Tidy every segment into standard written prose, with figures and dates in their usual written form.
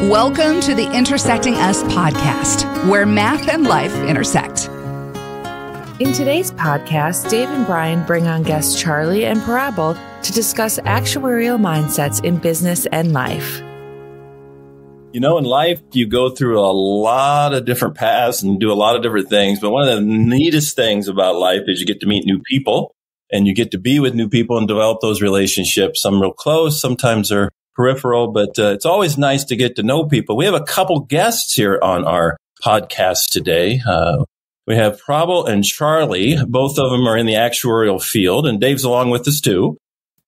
Welcome to the Intersecting Us podcast, where math and life intersect. In today's podcast, Dave and Brian bring on guests Charlie and Prabal to discuss actuarial mindsets in business and life. You know, in life, you go through a lot of different paths and do a lot of different things. But one of the neatest things about life is you get to meet new people and you get to be with new people and develop those relationships. Some real close, sometimes they're peripheral, but it's always nice to get to know people. We have a couple guests here on our podcast today. We have Prabal and Charlie. Both of them are in the actuarial field, and Dave's along with us too.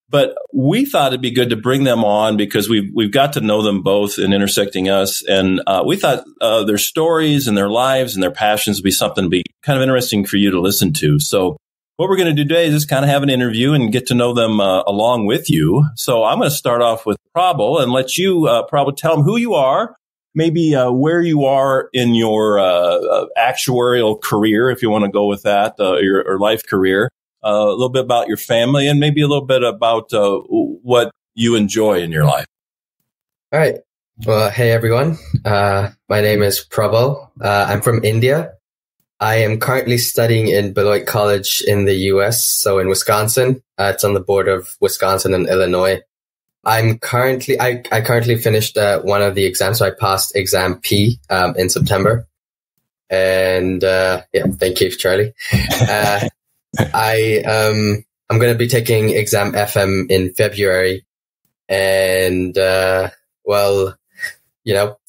But we thought it'd be good to bring them on because we've got to know them both in Intersecting Us. And we thought their stories and their lives and their passions would be something to be kind of interesting for you to listen to. So what we're going to do today is just kind of have an interview and get to know them along with you. So I'm going to start off with Prabal and let you, Prabal, tell them who you are, maybe where you are in your actuarial career, if you want to go with that, your life career. A little bit about your family and maybe a little bit about what you enjoy in your life. All right. Well, hey, everyone. My name is Prabal. I'm from India. I am currently studying in Beloit College in the U.S., so in Wisconsin. It's on the border of Wisconsin and Illinois. I currently finished one of the exams, so I passed exam P in September. And thank you, Charlie. I'm going to be taking exam FM in February. And,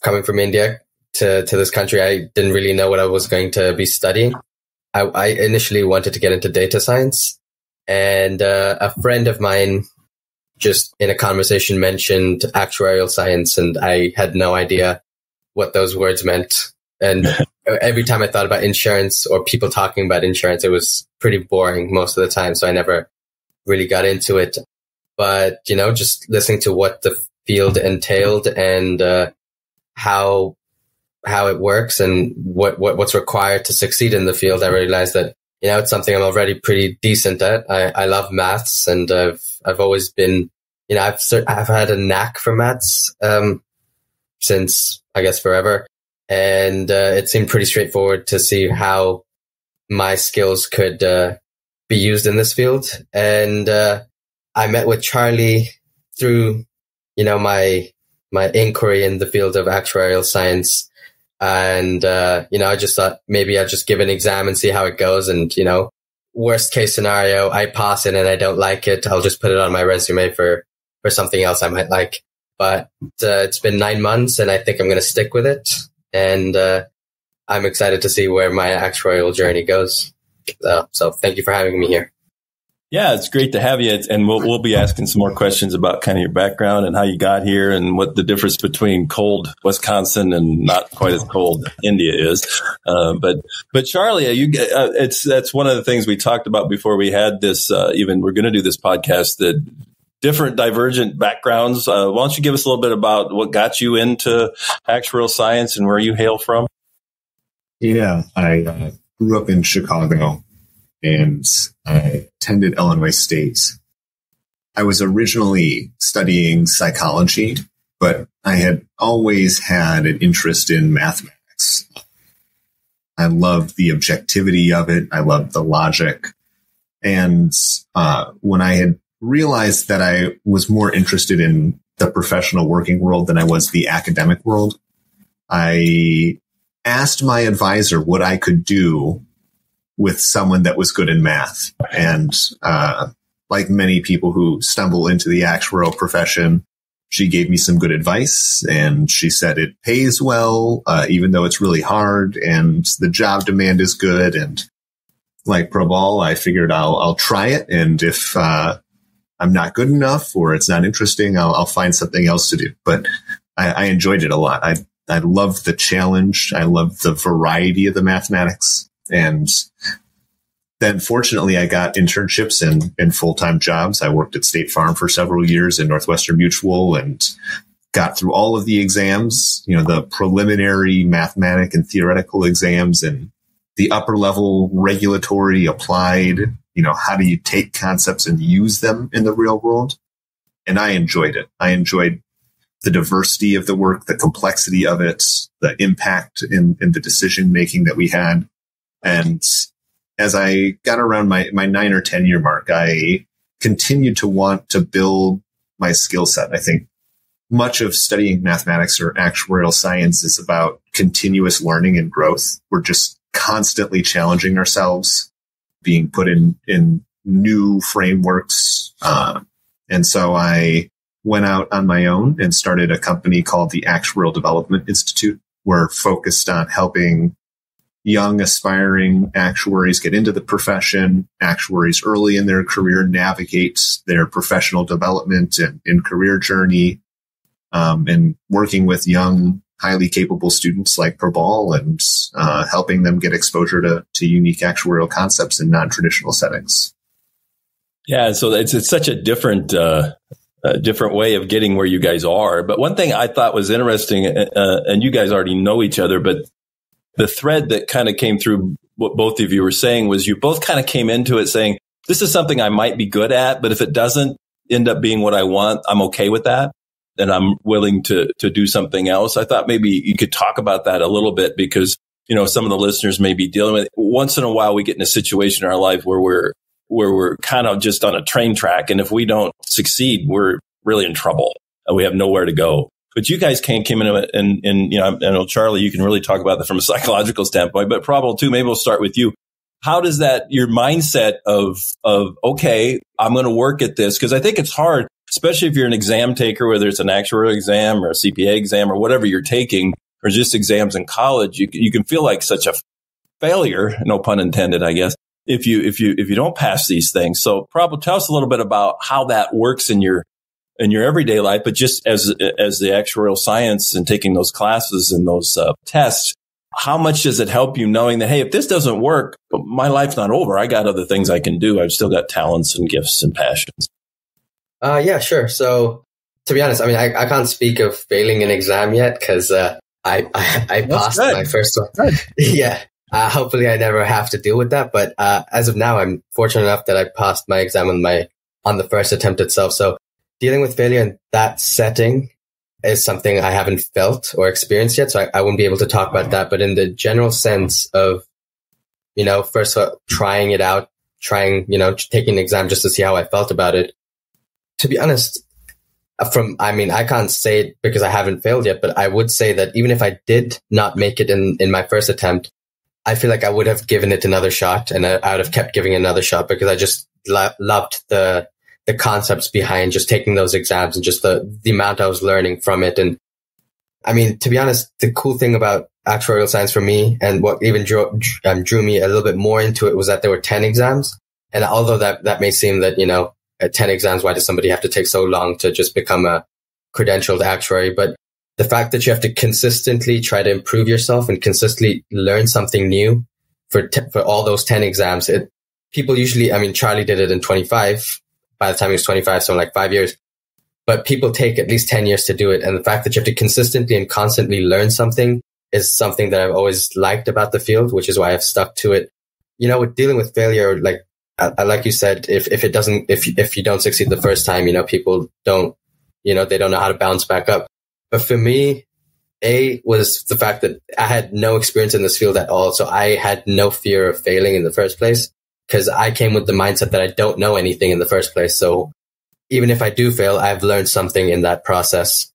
coming from India to this country, I didn't really know what I was going to be studying. I initially wanted to get into data science, and a friend of mine just in a conversation mentioned actuarial science, and I had no idea what those words meant. And every time I thought about insurance or people talking about insurance, it was pretty boring most of the time. So I never really got into it. But, just listening to what the field entailed and how it works and what's required to succeed in the field, I realized that, it's something I'm already pretty decent at. I love maths, and I've always been, I've had a knack for maths since, I guess, forever. And it seemed pretty straightforward to see how my skills could be used in this field. And I met with Charlie through, my inquiry in the field of actuarial science. And, I just thought maybe I'd just give an exam and see how it goes. And, worst case scenario, I pass it and I don't like it. I'll just put it on my resume for something else I might like. But it's been 9 months and I think I'm going to stick with it. And I'm excited to see where my actuarial journey goes. So thank you for having me here. Yeah, it's great to have you. And we'll be asking some more questions about kind of your background and how you got here and what the difference between cold Wisconsin and not quite as cold India is. But Charlie, that's one of the things we talked about before we had this. Even we're going to do this podcast. That different divergent backgrounds. Why don't you give us a little bit about what got you into actuarial science and where you hail from? Yeah, I grew up in Chicago and I attended Illinois State. I was originally studying psychology, but I had always had an interest in mathematics. I loved the objectivity of it. I loved the logic. And when I had realized that I was more interested in the professional working world than I was the academic world, I asked my advisor what I could do with someone that was good in math. And like many people who stumble into the actuarial profession, she gave me some good advice. And she said it pays well, even though it's really hard, and the job demand is good. And like Prabal, I figured I'll try it. And if I'm not good enough or it's not interesting, I'll find something else to do. But I enjoyed it a lot. I loved the challenge. I loved the variety of the mathematics. And then fortunately, I got internships and full-time jobs. I worked at State Farm for several years in Northwestern Mutual and got through all of the exams, the preliminary mathematic and theoretical exams and the upper level regulatory applied, how do you take concepts and use them in the real world? And I enjoyed it. I enjoyed the diversity of the work, the complexity of it, the impact in the decision making that we had. And as I got around my 9 or 10 year mark, I continued to want to build my skill set. I think much of studying mathematics or actuarial science is about continuous learning and growth. We're just constantly challenging ourselves, being put in new frameworks. And so I went out on my own and started a company called the Actuarial Development Institute. We're focused on helping young aspiring actuaries get into the profession, actuaries early in their career navigate their professional development and career journey, and working with young, highly capable students like Prabal and helping them get exposure to unique actuarial concepts in non-traditional settings. Yeah, so it's such a different way of getting where you guys are. But one thing I thought was interesting, and you guys already know each other, but the thread that kind of came through what both of you were saying was you both kind of came into it saying, this is something I might be good at, but if it doesn't end up being what I want, I'm okay with that. And I'm willing to do something else. I thought maybe you could talk about that a little bit because, some of the listeners may be dealing with it. Once in a while, we get in a situation in our life where we're kind of just on a train track. And if we don't succeed, we're really in trouble. We have nowhere to go. But you guys came into it and I know, Charlie, you can really talk about that from a psychological standpoint, but Prabal too, maybe we'll start with you. How does that, your mindset of, okay, I'm going to work at this? Because I think it's hard, especially if you're an exam taker, whether it's an actuarial exam or a CPA exam or whatever you're taking, or just exams in college, you can feel like such a failure, no pun intended, I guess, if you don't pass these things. So Prabal, tell us a little bit about how that works in your everyday life, but just as the actuarial science and taking those classes and those tests, how much does it help you knowing that, hey, if this doesn't work, my life's not over. I got other things I can do. I've still got talents and gifts and passions. Yeah, sure. So to be honest, I mean, I can't speak of failing an exam yet because I passed my first one. Yeah. Hopefully I never have to deal with that. But as of now, I'm fortunate enough that I passed my exam on the first attempt itself. So dealing with failure in that setting is something I haven't felt or experienced yet. So I wouldn't be able to talk about that. But in the general sense of, first of all, trying it out, taking an exam just to see how I felt about it. To be honest, I can't say it because I haven't failed yet, but I would say that even if I did not make it in my first attempt, I feel like I would have given it another shot and I would have kept giving it another shot because I just loved the concepts behind just taking those exams and just the amount I was learning from it. And I mean, to be honest, the cool thing about actuarial science for me and what even drew me a little bit more into it was that there were 10 exams. And although that may seem that, at 10 exams, why does somebody have to take so long to just become a credentialed actuary? But the fact that you have to consistently try to improve yourself and consistently learn something new for all those 10 exams, people usually, Charlie did it in 25. By the time he was 25, so like 5 years. But people take at least 10 years to do it. And the fact that you have to consistently and constantly learn something is something that I've always liked about the field, which is why I've stuck to it. With dealing with failure, like you said, if you don't succeed the first time, people don't, they don't know how to bounce back up. But for me, was the fact that I had no experience in this field at all. So I had no fear of failing in the first place because I came with the mindset that I don't know anything in the first place. So even if I do fail, I've learned something in that process.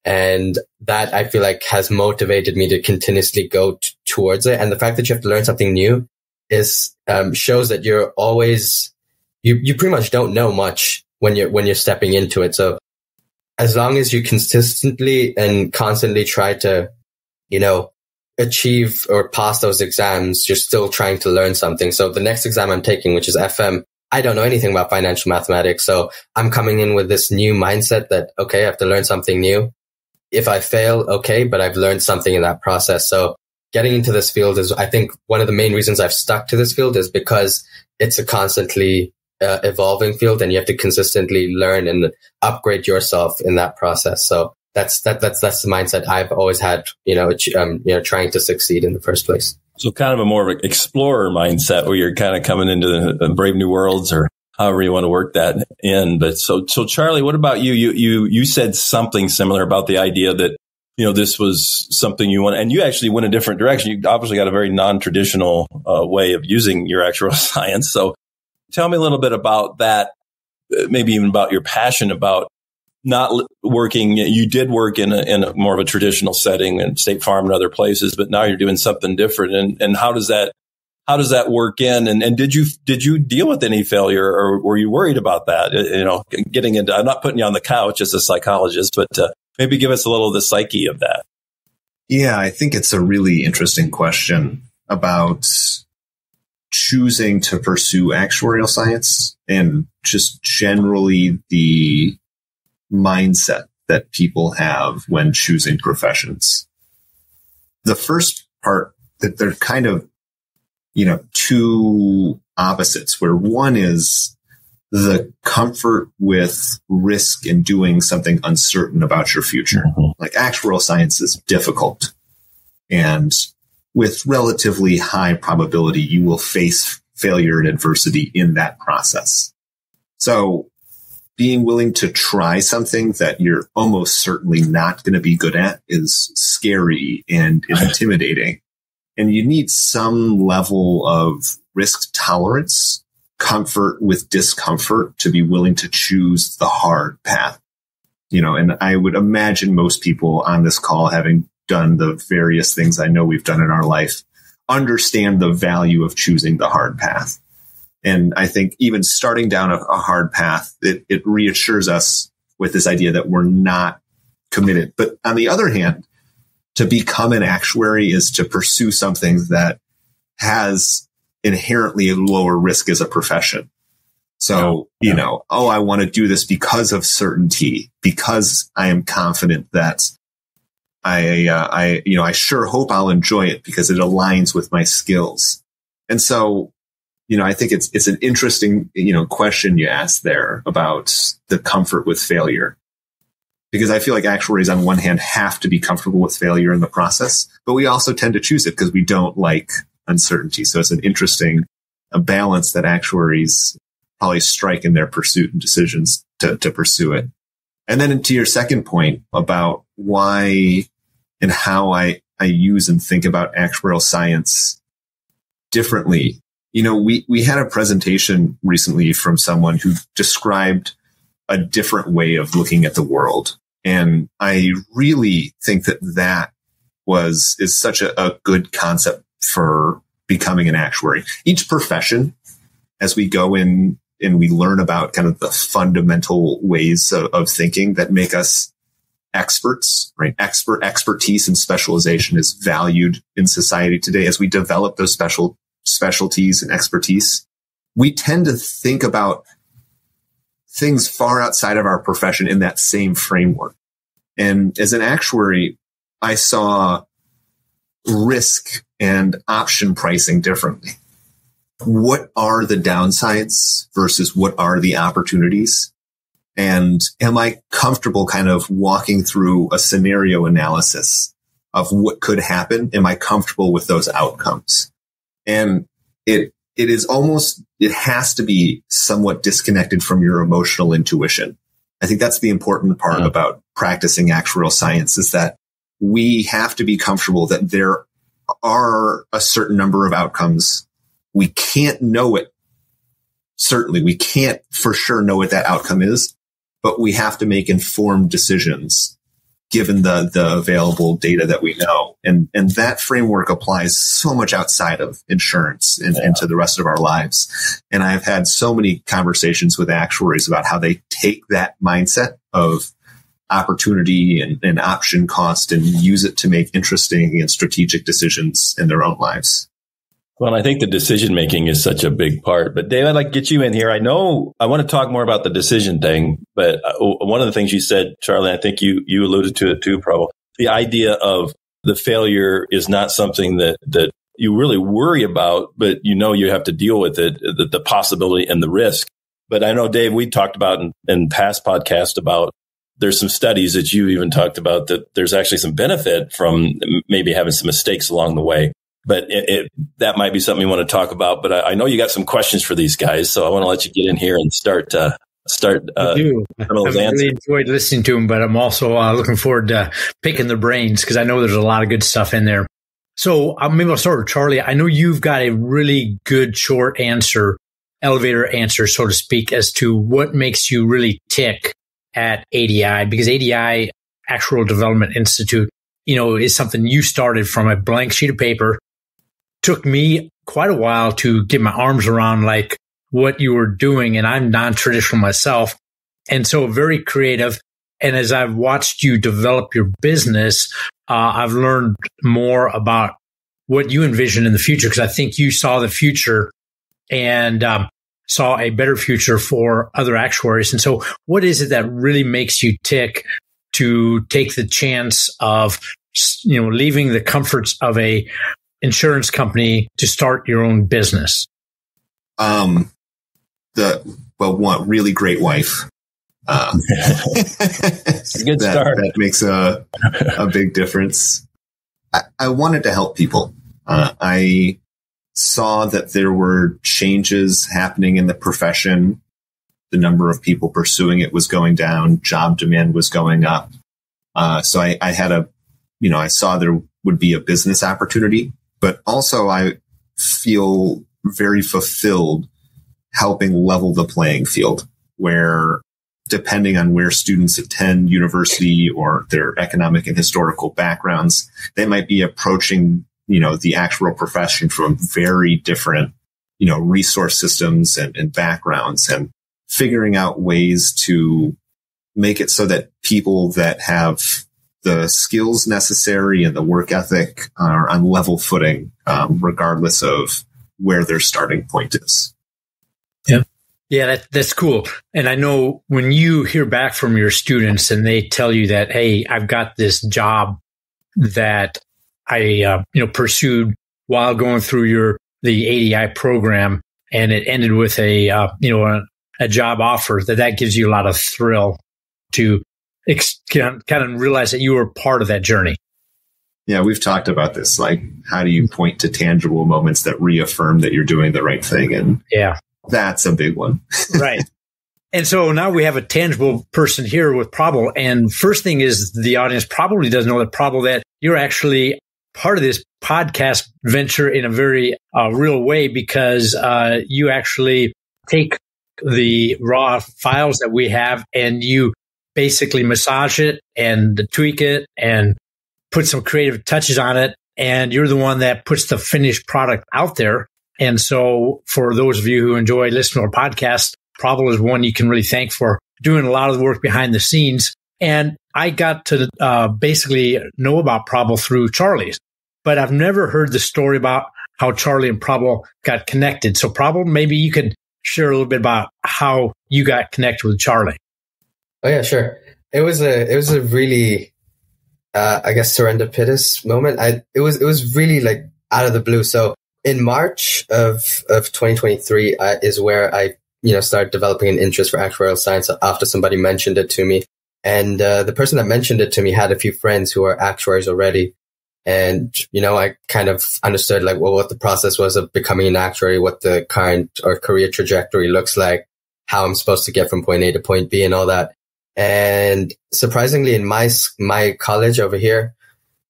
And that I feel like has motivated me to continuously go towards it. And the fact that you have to learn something new is shows that you're always you pretty much don't know much when you're stepping into it. So as long as you consistently and constantly try to, achieve or pass those exams, you're still trying to learn something. So the next exam I'm taking, which is FM, I don't know anything about financial mathematics. So I'm coming in with this new mindset that, okay, I have to learn something new. If I fail, okay, but I've learned something in that process. So getting into this field is, I think, one of the main reasons I've stuck to this field is because it's a constantly evolving field and you have to consistently learn and upgrade yourself in that process. So that's the mindset I've always had, trying to succeed in the first place. So kind of a more of an explorer mindset where you're kind of coming into the brave new worlds or however you want to work that in. But so Charlie, what about you? You said something similar about the idea that, this was something you want, and you actually went a different direction. You obviously got a very non-traditional way of using your actuarial science. So tell me a little bit about that, maybe even about your passion about not working. You did work in a more of a traditional setting in State Farm and other places, but now you're doing something different. And how does that work in? And did you deal with any failure, or were you worried about that? Getting into, I'm not putting you on the couch as a psychologist, but maybe give us a little of the psyche of that. Yeah, I think it's a really interesting question about choosing to pursue actuarial science and just generally the mindset that people have when choosing professions. The first part, that they're kind of, two opposites, where one is the comfort with risk and doing something uncertain about your future. Mm-hmm. Like actuarial science is difficult, and with relatively high probability, you will face failure and adversity in that process. So being willing to try something that you're almost certainly not going to be good at is scary and intimidating. And you need some level of risk tolerance, comfort with discomfort, to be willing to choose the hard path. And I would imagine most people on this call, having done the various things I know we've done in our life, understand the value of choosing the hard path. And I think even starting down a hard path, it reassures us with this idea that we're not committed. But on the other hand, to become an actuary is to pursue something that has inherently a lower risk as a profession. So, I want to do this because of certainty, because I am confident that I sure hope I'll enjoy it because it aligns with my skills. And so, I think it's an interesting, question you asked there about the comfort with failure. Because I feel like actuaries on one hand have to be comfortable with failure in the process, but we also tend to choose it because we don't like uncertainty. So it's an interesting balance that actuaries probably strike in their pursuit and decisions to pursue it. And then to your second point about why and how I use and think about actuarial science differently. We had a presentation recently from someone who described a different way of looking at the world. And I really think that is such a good concept for becoming an actuary. Each profession, as we go in and we learn about kind of the fundamental ways of thinking that make us experts, right? Expertise and specialization is valued in society today. As we develop those specialties and expertise, we tend to think about things far outside of our profession in that same framework. And as an actuary, I saw risk and option pricing differently. What are the downsides versus what are the opportunities? And am I comfortable kind of walking through a scenario analysis of what could happen? Am I comfortable with those outcomes? And it has to be somewhat disconnected from your emotional intuition. I think that's the important part about practicing actuarial science, is that we have to be comfortable that there are a certain number of outcomes. We can't know it. Certainly, we can't for sure know what that outcome is, but we have to make informed decisions given the available data that we know. And that framework applies so much outside of insurance and to the rest of our lives. And I've had so many conversations with actuaries about how they take that mindset of opportunity and option cost and use it to make interesting and strategic decisions in their own lives. Well, I think the decision making is such a big part. But Dave, I'd like to get you in here. I know I want to talk more about the decision thing, but one of the things you said, Charlie, I think you alluded to it too, Prabal. The idea of the failure is not something that you really worry about, but you have to deal with it, the possibility and the risk. But I know, Dave, we talked about in past podcasts about there's some studies that you even talked about that there's actually some benefit from maybe having some mistakes along the way. But that might be something you want to talk about. But I know you got some questions for these guys, so I want to let you get in here and start. I do. I've really enjoyed listening to them, but I'm also looking forward to picking their brains because I know there's a lot of good stuff in there. So maybe I'll start with Charlie. I know you've got a really good short answer, elevator answer, so to speak, as to what makes you really tick at ADI, because ADI, Actuarial Development Institute, is something you started from a blank sheet of paper. Took me quite a while to get my arms around like what you were doing, and I'm non-traditional myself, and so very creative. And as I've watched you develop your business, I've learned more about what you envision in the future, because I think you saw the future and saw a better future for other actuaries. And so what is it that really makes you tick to take the chance of, leaving the comforts of a insurance company to start your own business? One really great wife. It's a good start. That makes a big difference. I wanted to help people. I saw that there were changes happening in the profession. The number of people pursuing it was going down. Job demand was going up. So I had I saw there would be a business opportunity, but also I feel very fulfilled helping level the playing field, where depending on where students attend university or their economic and historical backgrounds, they might be approaching, the actuarial profession from very different, resource systems and backgrounds, and figuring out ways to make it so that people that have the skills necessary and the work ethic are on level footing, regardless of where their starting point is. Yeah. Yeah, that's cool. And I know when you hear back from your students and they tell you that, hey, I've got this job that I pursued while going through the ADI program, and it ended with a job offer, that gives you a lot of thrill to kind of realize that you were part of that journey. Yeah, we've talked about this. Like, how do you point to tangible moments that reaffirm that you're doing the right thing? And yeah, that's a big one. Right. And so now we have a tangible person here with Prabal. And first thing is, the audience probably doesn't know that, Prabal, that you're actually part of this podcast venture in a very real way, because you actually take the raw files that we have and you basically massage it and tweak it and put some creative touches on it. And you're the one that puts the finished product out there. And so for those of you who enjoy listening to our podcast, Prabal is one you can really thank for doing a lot of the work behind the scenes. And I got to basically know about Prabal through Charlie's, but I've never heard the story about how Charlie and Prabal got connected. So Prabal, maybe you could share a little bit about how you got connected with Charlie. Oh yeah, sure. It was a really, serendipitous moment. It was really like out of the blue. So in March of 2023 is where I started developing an interest for actuarial science after somebody mentioned it to me. And the person that mentioned it to me had a few friends who are actuaries already. And, I kind of understood what the process was of becoming an actuary, what the current or career trajectory looks like, how I'm supposed to get from point A to point B and all that. And surprisingly, in my college over here,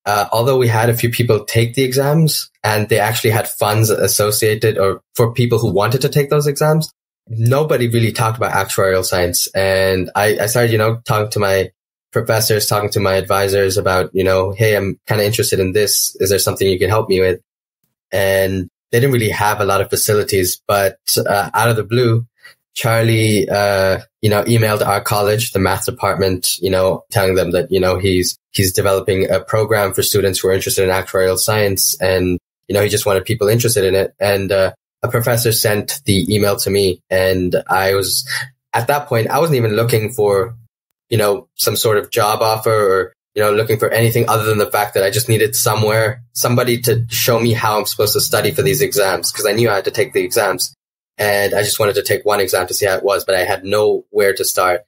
although we had a few people take the exams and they actually had funds associated or for people who wanted to take those exams, nobody really talked about actuarial science. And I started, talking to my professors, talking to my advisors about, hey, I'm kind of interested in this. Is there something you can help me with? And they didn't really have a lot of facilities, but out of the blue, Charlie, emailed our college, the math department, telling them that, he's developing a program for students who are interested in actuarial science. And, he just wanted people interested in it. And, a professor sent the email to me, and at that point, I wasn't even looking for, some sort of job offer or, looking for anything other than the fact that I just needed somebody to show me how I'm supposed to study for these exams, because I knew I had to take the exams. And I just wanted to take one exam to see how it was, but I had nowhere to start.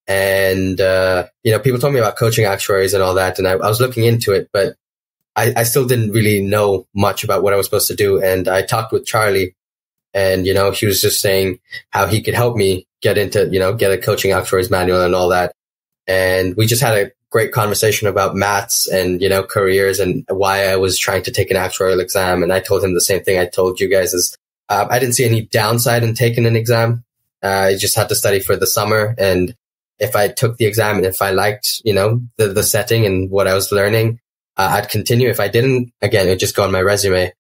And, people told me about coaching actuaries and all that. And I was looking into it, but I still didn't really know much about what I was supposed to do. And I talked with Charlie, and, he was just saying how he could help me get into, get a coaching actuary's manual and all that. And we just had a great conversation about maths and, careers and why I was trying to take an actuarial exam. And I told him the same thing I told you guys is, I didn't see any downside in taking an exam. I just had to study for the summer. And if I took the exam and if I liked, the setting and what I was learning, I'd continue. If I didn't, again, it'd just go on my resume.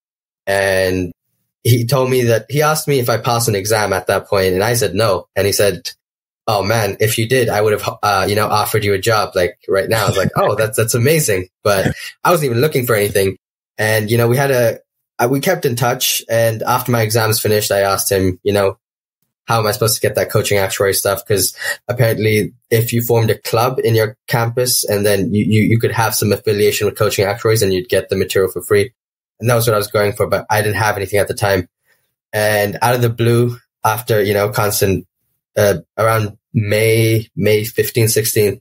And he told me that he asked me if I passed an exam at that point, and I said no. And he said, "Oh man, if you did, I would have, offered you a job like right now." I was like, "Oh, that's amazing." But I wasn't even looking for anything. And, we kept in touch. And after my exams finished, I asked him, how am I supposed to get that coaching actuary stuff? Because apparently if you formed a club in your campus and then you could have some affiliation with coaching actuaries and you'd get the material for free. And that was what I was going for, but I didn't have anything at the time. And out of the blue, after, constant, around May 15, 16,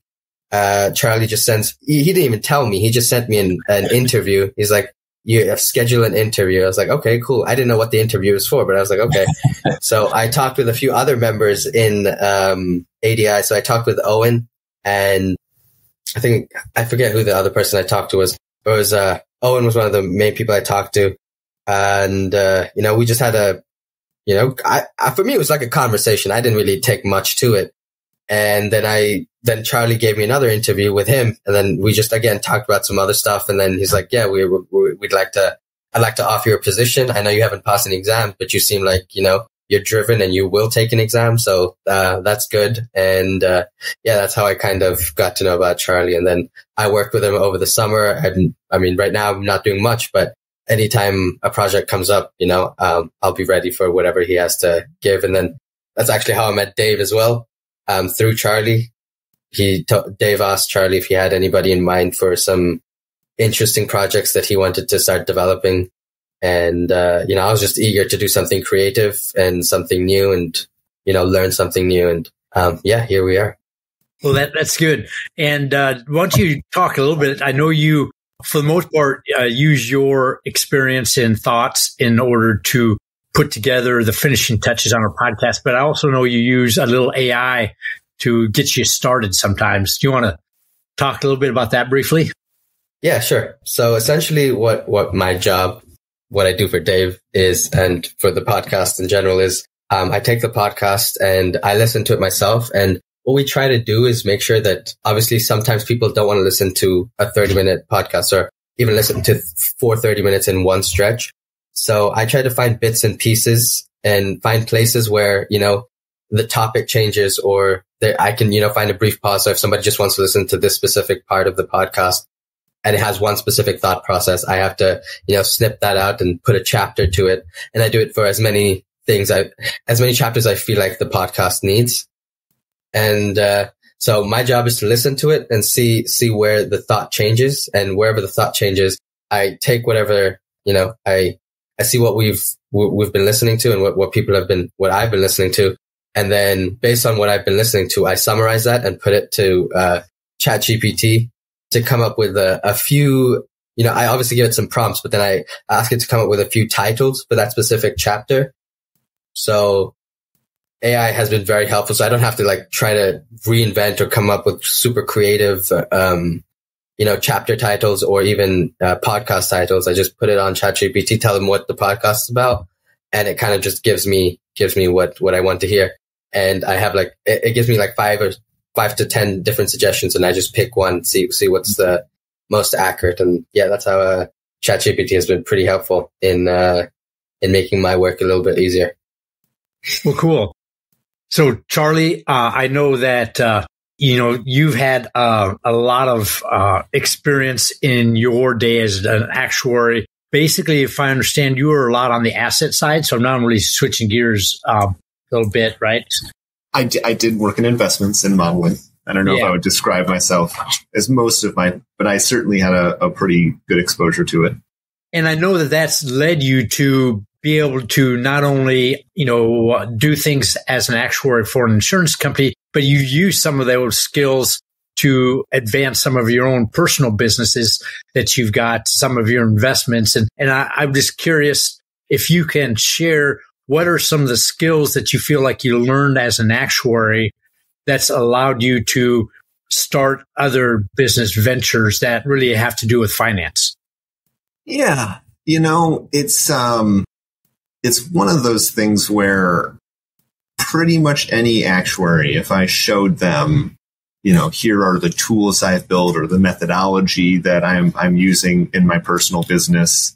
Charlie just he didn't even tell me. He just sent me an interview. He's like, "You have scheduled an interview." I was like, "Okay, cool." I didn't know what the interview was for, but I was like, okay. So I talked with a few other members in ADI. So I talked with Owen, and I forget who the other person I talked to was. It was Owen was one of the main people I talked to. And, we just had for me, it was like a conversation. I didn't really take much to it. And then Charlie gave me another interview with him. And then we just, again, talked about some other stuff. And then he's like, "Yeah, I'd like to offer you a position. I know you haven't passed an exam, but you seem like, you're driven and you will take an exam. So, that's good." And, that's how I kind of got to know about Charlie. And then I worked with him over the summer. Right now I'm not doing much, but anytime a project comes up, I'll be ready for whatever he has to give. And then that's actually how I met Dave as well. Through Charlie, Dave asked Charlie if he had anybody in mind for some interesting projects that he wanted to start developing. And, I was just eager to do something creative and something new and, learn something new. And, here we are. Well, that's good. And, why don't you talk a little bit? I know you, for the most part, use your experience and thoughts in order to put together the finishing touches on our podcast, but I also know you use a little AI to get you started sometimes. Do you want to talk a little bit about that briefly? Yeah, sure. So essentially what my job, what I do for Dave is, and for the podcast in general is, I take the podcast and I listen to it myself. And what we try to do is make sure that obviously sometimes people don't want to listen to a 30-minute podcast or even listen to 30 minutes in one stretch. So I try to find bits and pieces and find places where, the topic changes or I can, find a brief pause. So if somebody just wants to listen to this specific part of the podcast and it has one specific thought process, I have to, snip that out and put a chapter to it. And I do it for as many chapters I feel like the podcast needs. And, so my job is to listen to it and see where the thought changes, and wherever the thought changes, I take whatever, I see what we've been listening to and what I've been listening to. And then based on what I've been listening to, I summarize that and put it to, ChatGPT to come up with a few, I obviously give it some prompts, but then I ask it to come up with a few titles for that specific chapter. So AI has been very helpful. So I don't have to try to reinvent or come up with super creative, chapter titles or even podcast titles. I just put it on ChatGPT, tell them what the podcast is about, and it kind of just gives me what I want to hear. And I have it gives me 5 to 10 different suggestions, and I just pick one, see what's the most accurate. And that's how ChatGPT has been pretty helpful in making my work a little bit easier. Well, cool. So Charlie, I know that you've had a lot of experience in your day as an actuary. Basically, if I understand, you were a lot on the asset side. So now I'm really switching gears a little bit, right? I did work in investments and modeling. I don't know if I would describe myself as but I certainly had a pretty good exposure to it. And I know that that's led you to be able to not only, do things as an actuary for an insurance company, but you use some of those skills to advance some of your own personal businesses that you've got, some of your investments. And I'm just curious if you can share what are some of the skills that you feel like you learned as an actuary that's allowed you to start other business ventures that really have to do with finance? Yeah. It's one of those things where pretty much any actuary, if I showed them, here are the tools I've built or the methodology that I'm using in my personal business,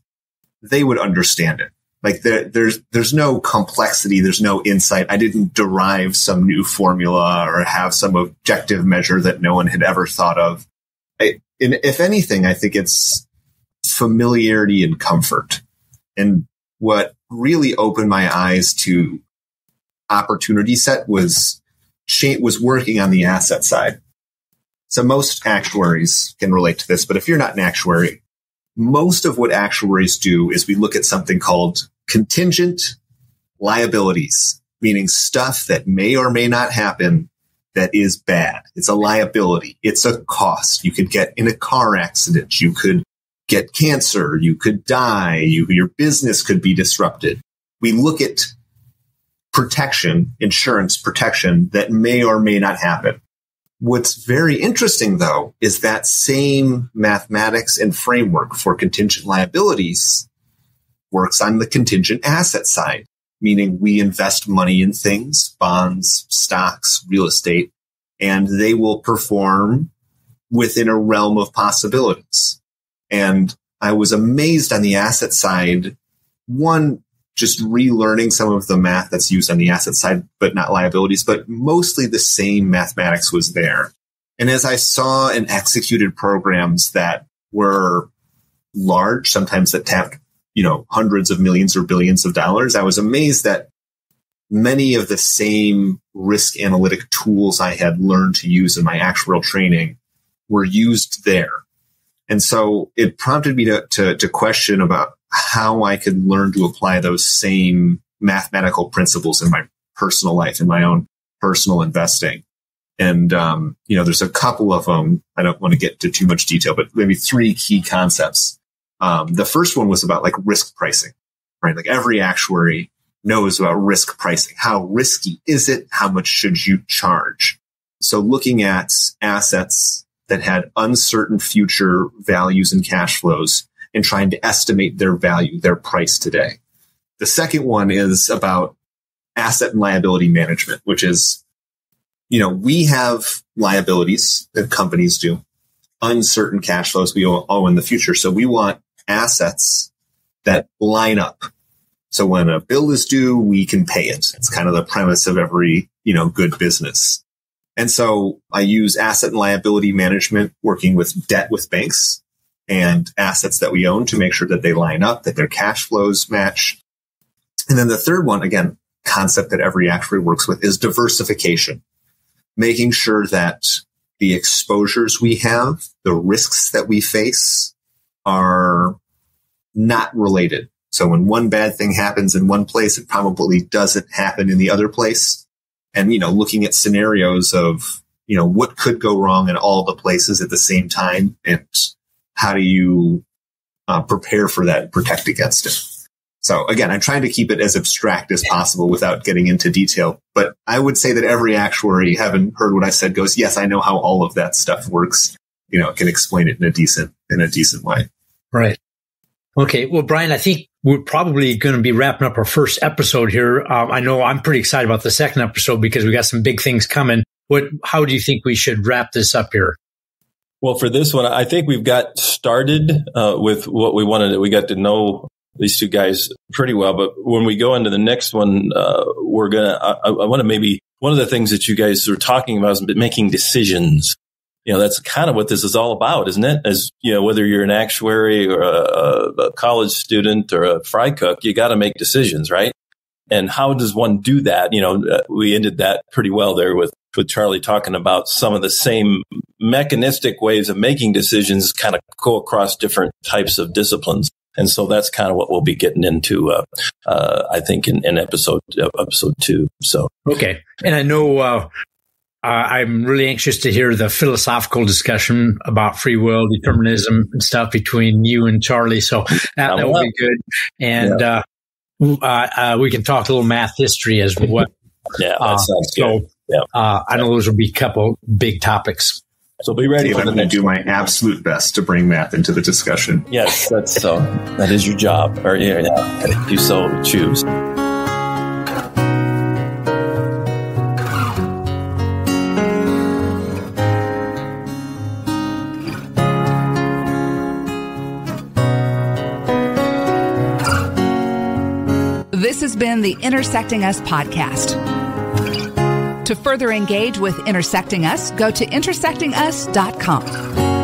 they would understand it. Like there's no complexity. There's no insight. I didn't derive some new formula or have some objective measure that no one had ever thought of. If anything, I think it's familiarity and comfort. And what really opened my eyes to opportunity set was working on the asset side. So most actuaries can relate to this, but if you're not an actuary, most of what actuaries do is we look at something called contingent liabilities, meaning stuff that may or may not happen that is bad. It's a liability. It's a cost. You could get in a car accident. You could get cancer. You could die. Your business could be disrupted. We look at protection, insurance protection that may or may not happen. What's very interesting, though, is that same mathematics and framework for contingent liabilities works on the contingent asset side, meaning we invest money in things, bonds, stocks, real estate, and they will perform within a realm of possibilities. And I was amazed on the asset side, one, just relearning some of the math that's used on the asset side, but not liabilities, but mostly the same mathematics was there. And as I saw and executed programs that were large, sometimes that tapped, hundreds of millions or billions of dollars, I was amazed that many of the same risk analytic tools I had learned to use in my actuarial training were used there. And so it prompted me to question about how I could learn to apply those same mathematical principles in my personal life, in my own personal investing. And, there's a couple of them. I don't want to get into too much detail, but maybe three key concepts. The first one was about like risk pricing, right? Like every actuary knows about risk pricing. How risky is it? How much should you charge? So looking at assets that had uncertain future values and cash flows and trying to estimate their value, their price today. The second one is about asset and liability management, which is, we have liabilities that companies do, uncertain cash flows we owe in the future. So we want assets that line up. So when a bill is due, we can pay it. It's kind of the premise of every, good business. And so I use asset and liability management, working with debt with banks and assets that we own to make sure that they line up, that their cash flows match. And then the third one, again, concept that every actuary works with is diversification, making sure that the exposures we have, the risks that we face are not related. So when one bad thing happens in one place, it probably doesn't happen in the other place. And, looking at scenarios of, what could go wrong in all the places at the same time, and how do you prepare for that and protect against it? So again, I'm trying to keep it as abstract as possible without getting into detail. But I would say that every actuary, having heard what I said, goes, yes, I know how all of that stuff works. Can explain it in a decent way. Right. Okay. Well, Brian, I think we're probably going to be wrapping up our first episode here. I know I'm pretty excited about the second episode because we got some big things coming. How do you think we should wrap this up here? Well, for this one, I think we've got started with what we wanted. We got to know these two guys pretty well. But when we go into the next one, I want to maybe, one of the things that you guys are talking about is making decisions. That's kind of what this is all about, isn't it? As whether you're an actuary or a college student or a fry cook, you got to make decisions, right? And how does one do that? We ended that pretty well there with Charlie talking about some of the same mechanistic ways of making decisions kind of go across different types of disciplines. And so that's kind of what we'll be getting into, I think, in episode 2. So, okay. And I know, I'm really anxious to hear the philosophical discussion about free will, determinism, and stuff between you and Charlie. So that will be good. And we can talk a little math history as well. Yeah, that sounds good. I know those will be a couple big topics. So be ready. I'm going to do my absolute best to bring math into the discussion. Yes, that is your job, or if you so choose. This has been the Intersecting Us podcast. To further engage with Intersecting Us, go to intersectingus.com.